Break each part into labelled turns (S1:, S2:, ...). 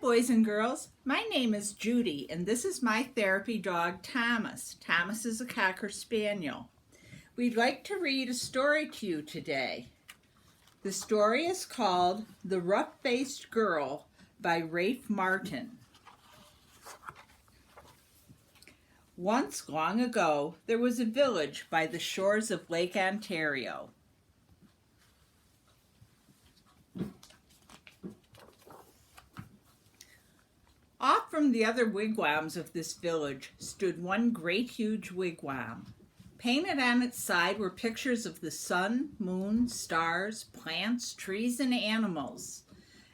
S1: boys and girls. My name is Judy, and this is my therapy dog, Thomas. Thomas is a Cocker Spaniel. We'd like to read a story to you today. The story is called The Rough-Faced Girl by Rafe Martin. Once, long ago, there was a village by the shores of Lake Ontario. Off from the other wigwams of this village stood one great huge wigwam. Painted on its side were pictures of the sun, moon, stars, plants, trees, and animals.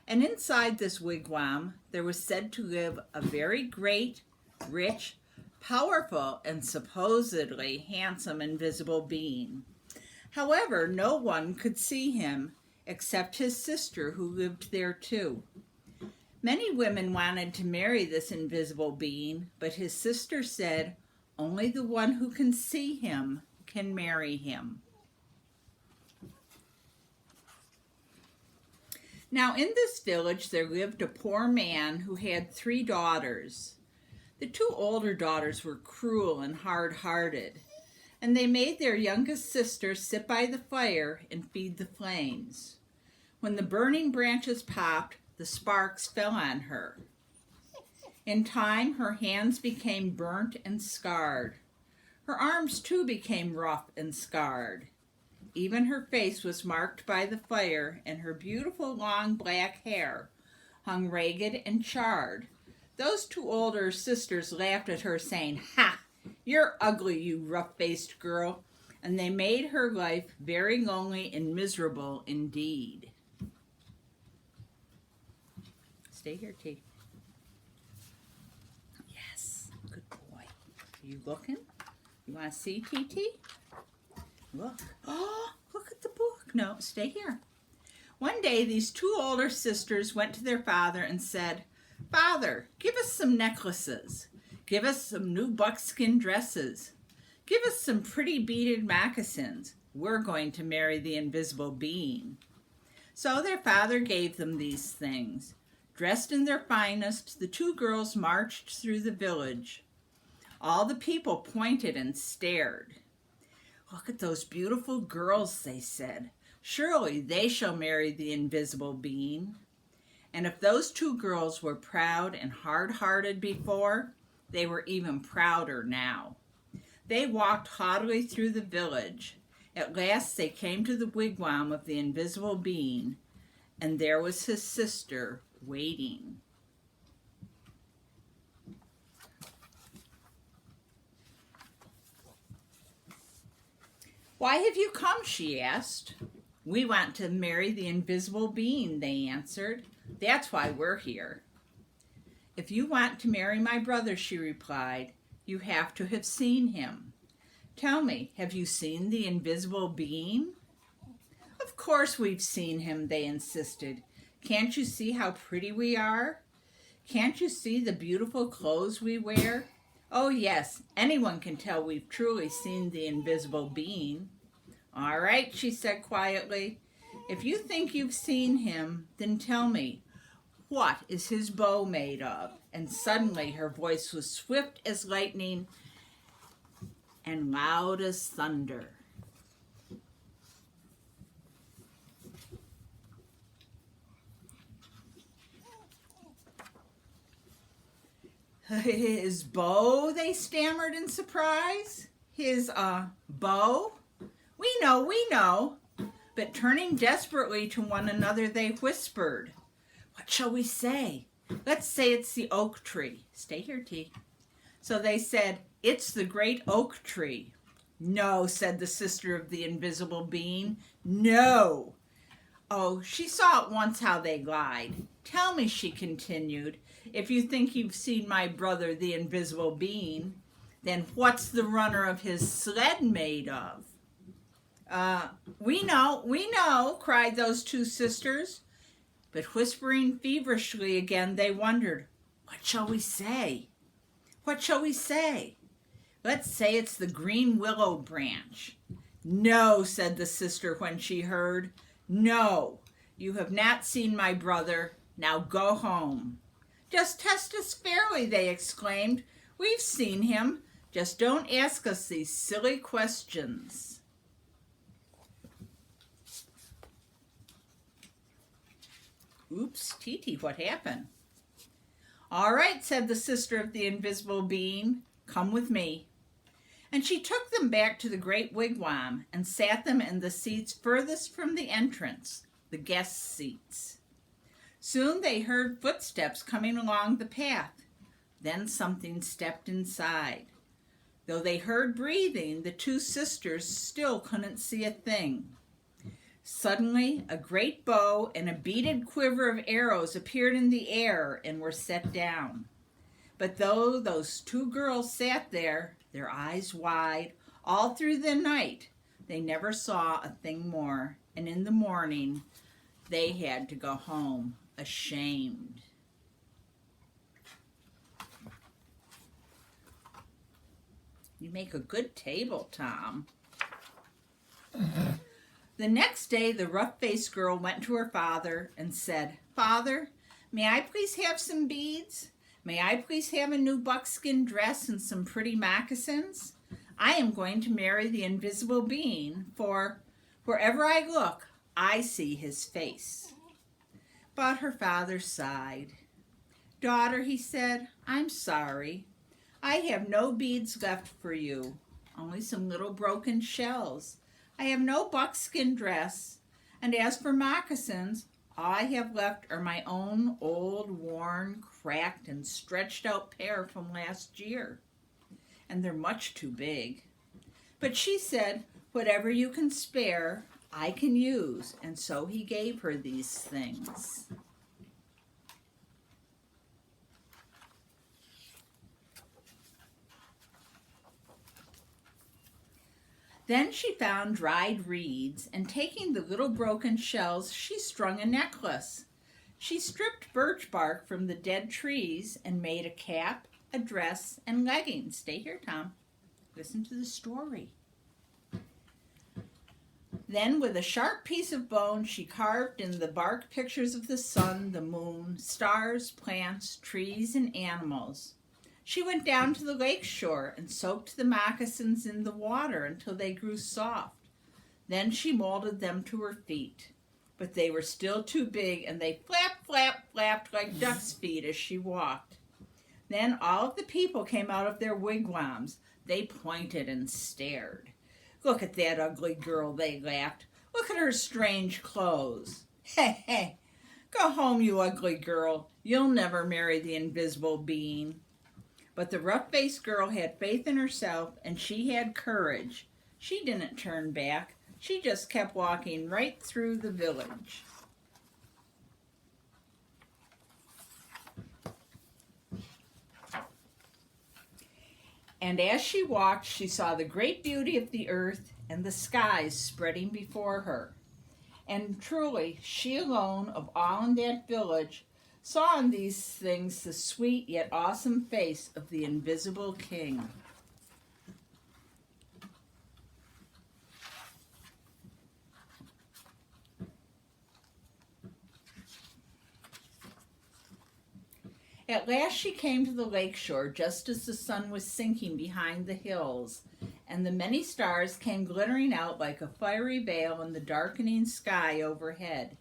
S1: And inside this wigwam there was said to live a very great, rich, powerful, and supposedly handsome invisible being. However, no one could see him except his sister, who lived there too. Many women wanted to marry this invisible being, but his sister said only the one who can see him can marry him. Now, in this village there lived a poor man who had 3 daughters. The 2 older daughters were cruel and hard-hearted, and they made their youngest sister sit by the fire and feed the flames. When the burning branches popped, the sparks fell on her. In time, her hands became burnt and scarred. Her arms, too, became rough and scarred. Even her face was marked by the fire, and her beautiful long black hair hung ragged and charred. Those 2 older sisters laughed at her, saying, "Ha! You're ugly, you rough-faced girl," and they made her life very lonely and miserable indeed. Stay here, T. Yes, good boy. Are you looking? You want to see, TT? Look. Oh, look at the book. No, stay here. One day, these 2 older sisters went to their father and said, "Father, give us some necklaces. Give us some new buckskin dresses. Give us some pretty beaded moccasins. We're going to marry the invisible being." So their father gave them these things. Dressed in their finest, the 2 girls marched through the village. All the people pointed and stared. "Look at those beautiful girls," they said. "Surely they shall marry the invisible being." And if those 2 girls were proud and hard-hearted before, they were even prouder now. They walked haughtily through the village. At last they came to the wigwam of the invisible being, and there was his sister waiting. "Why have you come?" she asked. "We want to marry the invisible being," they answered. "That's why we're here." "If you want to marry my brother," she replied, "you have to have seen him. Tell me, have you seen the invisible being?" "Of course we've seen him," they insisted. "Can't you see how pretty we are? Can't you see the beautiful clothes we wear? Oh yes, anyone can tell we've truly seen the invisible being." "All right," she said quietly. "If you think you've seen him, then tell me, what is his bow made of?" And suddenly her voice was swift as lightning and loud as thunder. "His bow?" they stammered in surprise. "His, bow? We know." But turning desperately to one another, they whispered, "What shall we say? Let's say it's the oak tree." Stay here, T. So they said, "It's the great oak tree." "No," said the sister of the invisible being. "No." Oh, she saw at once how they lied. "Tell me," she continued, "if you think you've seen my brother, the invisible being, then what's the runner of his sled made of?" We know," cried those 2 sisters. But whispering feverishly again, they wondered, "What shall we say? What shall we say?" "Let's say it's the green willow branch." "No," said the sister when she heard. "No, you have not seen my brother. Now go home." Just test us fairly, they exclaimed. We've seen him. Just don't ask us these silly questions. Oops, Titi, what happened? All right, said the sister of the invisible being. Come with me. And she took them back to the great wigwam and sat them in the seats furthest from the entrance, the guest seats. Soon they heard footsteps coming along the path. Then something stepped inside. Though they heard breathing, the two sisters still couldn't see a thing. Suddenly, a great bow and a beaded quiver of arrows appeared in the air and were set down. But though those two girls sat there, their eyes wide, all through the night, they never saw a thing more, and in the morning, they had to go home ashamed. You make a good table, Tom. The next day, the rough-faced girl went to her father and said, Father, may I please have some beads? May I please have a new buckskin dress and some pretty moccasins? I am going to marry the invisible being, for wherever I look, I see his face. But her father sighed. Daughter, he said, I'm sorry. I have no beads left for you, only some little broken shells. I have no buckskin dress, and as for moccasins, all I have left are my own old, worn, cracked, and stretched out pair from last year. And they're much too big. But she said, whatever you can spare, I can use, and so he gave her these things. Then she found dried reeds, and taking the little broken shells, she strung a necklace. She stripped birch bark from the dead trees and made a cap, a dress, and leggings. Stay here, Tom. Listen to the story. Then, with a sharp piece of bone, she carved in the bark pictures of the sun, the moon, stars, plants, trees, and animals. She went down to the lake shore and soaked the moccasins in the water until they grew soft. Then she molded them to her feet. But they were still too big, and they flapped like duck's feet as she walked. Then all of the people came out of their wigwams. They pointed and stared. Look at that ugly girl, they laughed. Look at her strange clothes. Hey, hey, go home, you ugly girl. You'll never marry the invisible being. But the rough-faced girl had faith in herself, and she had courage. She didn't turn back. She just kept walking right through the village. And as she walked, she saw the great beauty of the earth and the skies spreading before her. And truly, she alone of all in that village saw in these things the sweet yet awesome face of the invisible king. At last she came to the lake shore just as the sun was sinking behind the hills, and the many stars came glittering out like a fiery veil in the darkening sky overhead.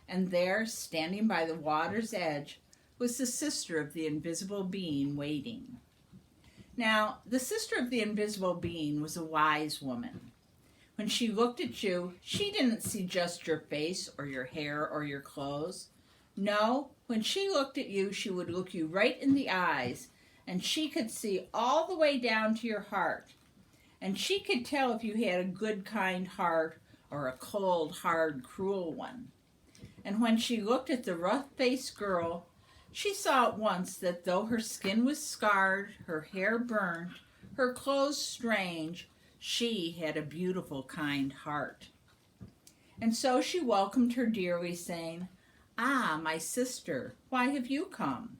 S1: And there, standing by the water's edge, was the sister of the invisible being waiting. Now, the sister of the invisible being was a wise woman. When she looked at you, she didn't see just your face or your hair or your clothes. No, when she looked at you, she would look you right in the eyes, and she could see all the way down to your heart. And she could tell if you had a good, kind heart or a cold, hard, cruel one. And when she looked at the rough-faced girl, she saw at once that though her skin was scarred, her hair burnt, her clothes strange, she had a beautiful, kind heart. And so she welcomed her dearly, saying, "Ah, my sister, why have you come?"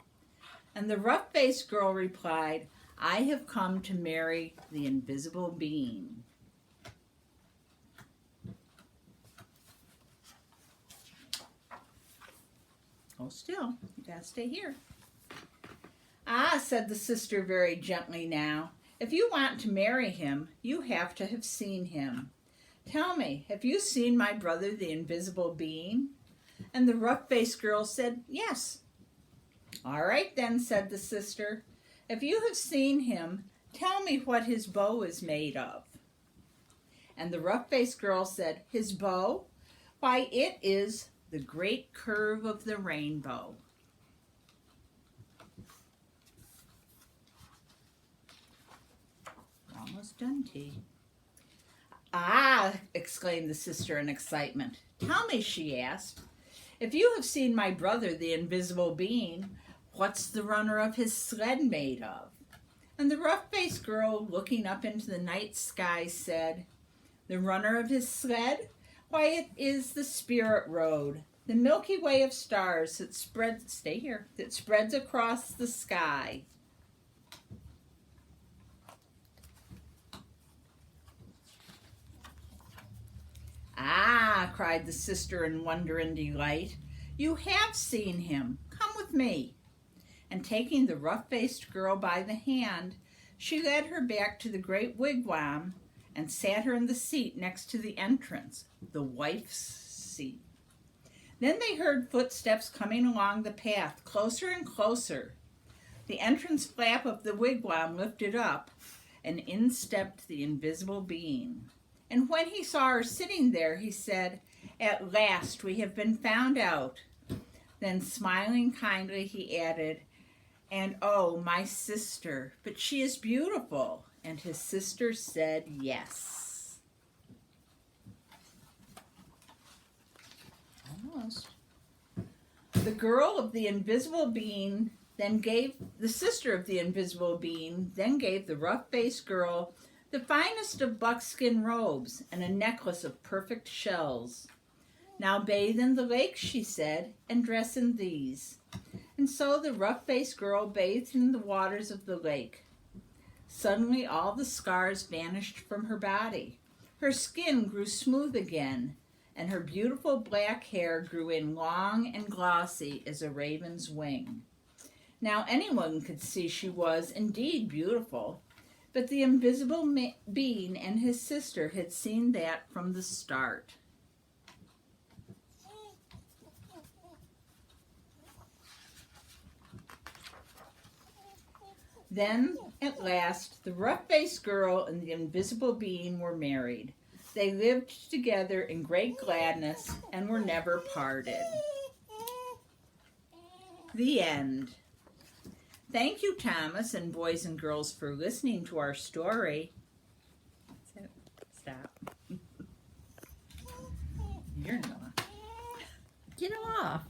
S1: And the rough-faced girl replied, "I have come to marry the invisible being." Hold still, you gotta stay here. Ah, said the sister very gently now, if you want to marry him, you have to have seen him. Tell me, have you seen my brother, the invisible being? And the rough-faced girl said, yes. All right then, said the sister. If you have seen him, tell me what his bow is made of. And the rough-faced girl said, his bow? Why, it is the great curve of the rainbow. Almost done, T. Ah, exclaimed the sister in excitement. Tell me, she asked, if you have seen my brother, the invisible being, what's the runner of his sled made of? And the rough-faced girl, looking up into the night sky, said, the runner of his sled? Why, it is the spirit road, the Milky Way of stars that spreads, stay here, that spreads across the sky. Ah, cried the sister in wonder and delight, you have seen him. Come with me. And taking the rough-faced girl by the hand, she led her back to the great wigwam and sat her in the seat next to the entrance, the wife's seat. Then they heard footsteps coming along the path, closer and closer. The entrance flap of the wigwam lifted up, and in stepped the invisible being. And when he saw her sitting there, he said, at last we have been found out. Then smiling kindly, he added, and oh, my sister, but she is beautiful. And his sister said yes. Almost. The girl of the invisible being then gave, the sister of the invisible being then gave the rough-faced girl the finest of buckskin robes and a necklace of perfect shells. Now bathe in the lake, she said, and dress in these. And so the rough-faced girl bathed in the waters of the lake. Suddenly all the scars vanished from her body. Her skin grew smooth again, and her beautiful black hair grew in long and glossy as a raven's wing. Now anyone could see she was indeed beautiful, but the invisible being and his sister had seen that from the start. Then, at last, the rough-faced girl and the invisible being were married. They lived together in great gladness and were never parted. The end. Thank you, Thomas and boys and girls, for listening to our story. That's it. Stop. You're not.
S2: Get off.